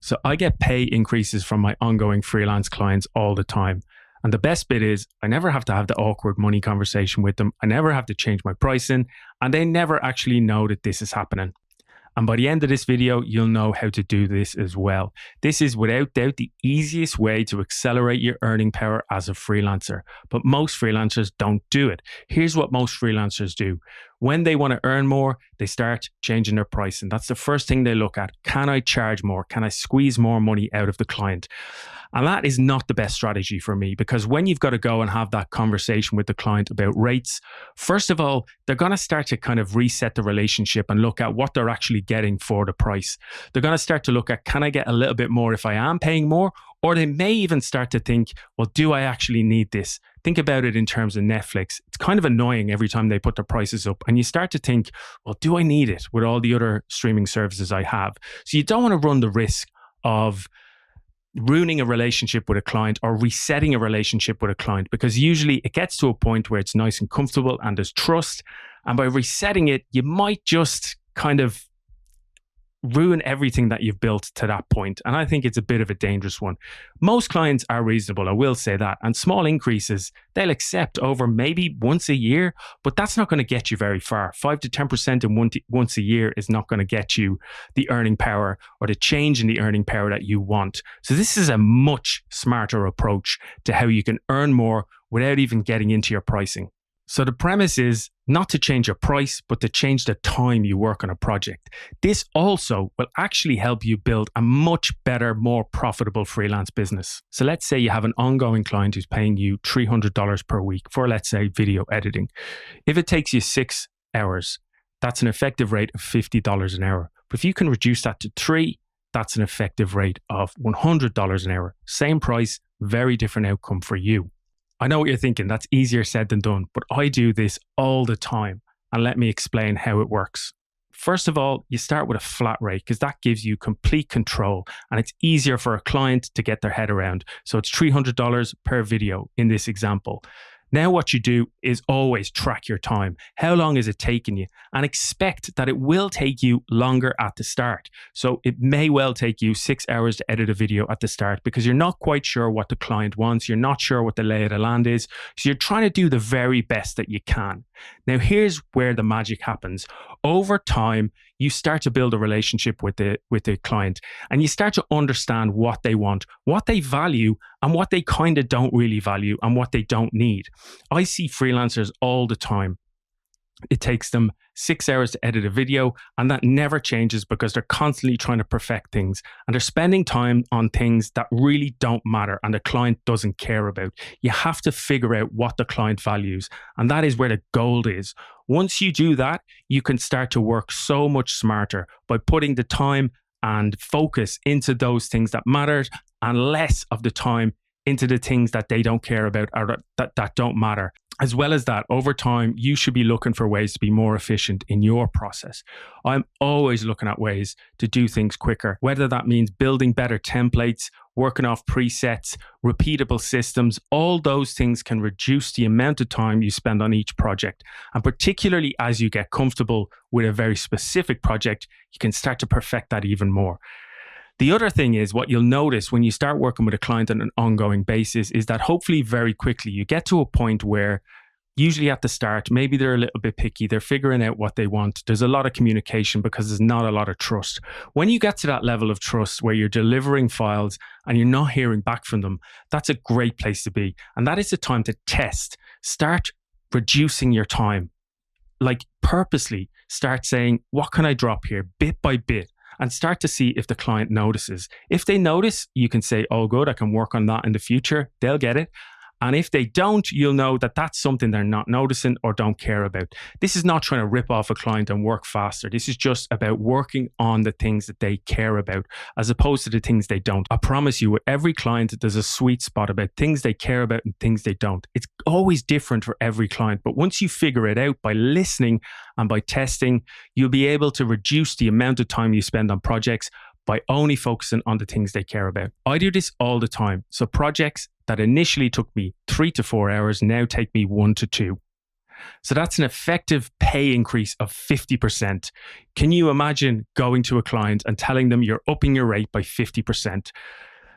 So I get pay increases from my ongoing freelance clients all the time. And the best bit is I never have to have the awkward money conversation with them. I never have to change my pricing, and they never actually know that this is happening. And by the end of this video, you'll know how to do this as well. This is without doubt the easiest way to accelerate your earning power as a freelancer. But most freelancers don't do it. Here's what most freelancers do. When they want to earn more, they start changing their pricing. That's the first thing they look at. Can I charge more? Can I squeeze more money out of the client? And that is not the best strategy for me, because when you've got to go and have that conversation with the client about rates, first of all, they're going to start to kind of reset the relationship and look at what they're actually getting for the price. They're going to start to look at, can I get a little bit more if I am paying more? Or they may even start to think, well, do I actually need this? Think about it in terms of Netflix. It's kind of annoying every time they put their prices up. And you start to think, well, do I need it with all the other streaming services I have? So you don't want to run the risk of ruining a relationship with a client or resetting a relationship with a client, because usually it gets to a point where it's nice and comfortable and there's trust. And by resetting it, you might just kind of ruin everything that you've built to that point. And I think it's a bit of a dangerous one. Most clients are reasonable, I will say that. And small increases, they'll accept over maybe once a year, but that's not going to get you very far. 5 to 10% in once a year is not going to get you the earning power or the change in the earning power that you want. So this is a much smarter approach to how you can earn more without even getting into your pricing. So the premise is not to change your price, but to change the time you work on a project. This also will actually help you build a much better, more profitable freelance business. So let's say you have an ongoing client who's paying you $300 per week for, let's say, video editing. If it takes you 6 hours, that's an effective rate of $50 an hour. But if you can reduce that to 3, that's an effective rate of $100 an hour. Same price, very different outcome for you. I know what you're thinking, that's easier said than done, but I do this all the time. And let me explain how it works. First of all, you start with a flat rate because that gives you complete control and it's easier for a client to get their head around. So it's $300 per video in this example. Now what you do is always track your time. How long is it taking you? And expect that it will take you longer at the start. So it may well take you 6 hours to edit a video at the start because you're not quite sure what the client wants. You're not sure what the lay of the land is. So you're trying to do the very best that you can. Now here's where the magic happens. Over time, you start to build a relationship with the client and you start to understand what they want, what they value and what they kind of don't really value and what they don't need. I see freelancers all the time. It takes them 6 hours to edit a video and that never changes because they're constantly trying to perfect things and they're spending time on things that really don't matter and the client doesn't care about. You have to figure out what the client values and that is where the gold is. Once you do that, you can start to work so much smarter by putting the time and focus into those things that matter and less of the time into the things that they don't care about or that don't matter. As well as that, over time, you should be looking for ways to be more efficient in your process. I'm always looking at ways to do things quicker, whether that means building better templates, working off presets, repeatable systems. All those things can reduce the amount of time you spend on each project. And particularly as you get comfortable with a very specific project, you can start to perfect that even more. The other thing is what you'll notice when you start working with a client on an ongoing basis is that hopefully very quickly you get to a point where usually at the start, maybe they're a little bit picky. They're figuring out what they want. There's a lot of communication because there's not a lot of trust. When you get to that level of trust where you're delivering files and you're not hearing back from them, that's a great place to be. And that is the time to test. Start reducing your time. Like purposely start saying, what can I drop here bit by bit? And start to see if the client notices. If they notice, you can say, oh, good, I can work on that in the future. They'll get it. And if they don't, you'll know that that's something they're not noticing or don't care about. This is not trying to rip off a client and work faster. This is just about working on the things that they care about as opposed to the things they don't. I promise you, with every client, there's a sweet spot about things they care about and things they don't. It's always different for every client. But once you figure it out by listening and by testing, you'll be able to reduce the amount of time you spend on projects by only focusing on the things they care about. I do this all the time. So projects that initially took me 3 to 4 hours now take me 1 to 2. So that's an effective pay increase of 50%. Can you imagine going to a client and telling them you're upping your rate by 50%?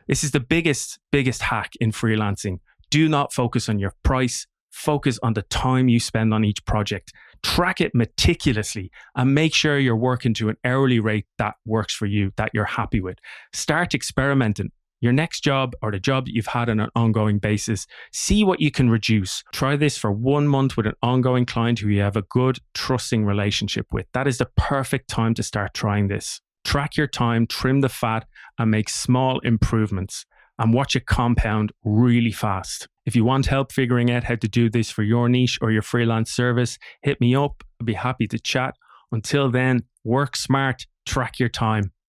This is the biggest hack in freelancing. Do not focus on your price. Focus on the time you spend on each project. Track it meticulously and make sure you're working to an hourly rate that works for you, that you're happy with. Start experimenting. Your next job or the job that you've had on an ongoing basis, see what you can reduce. Try this for 1 month with an ongoing client who you have a good, trusting relationship with. That is the perfect time to start trying this. Track your time, trim the fat, and make small improvements, and watch it compound really fast. If you want help figuring out how to do this for your niche or your freelance service, hit me up. I'd be happy to chat. Until then, work smart, track your time.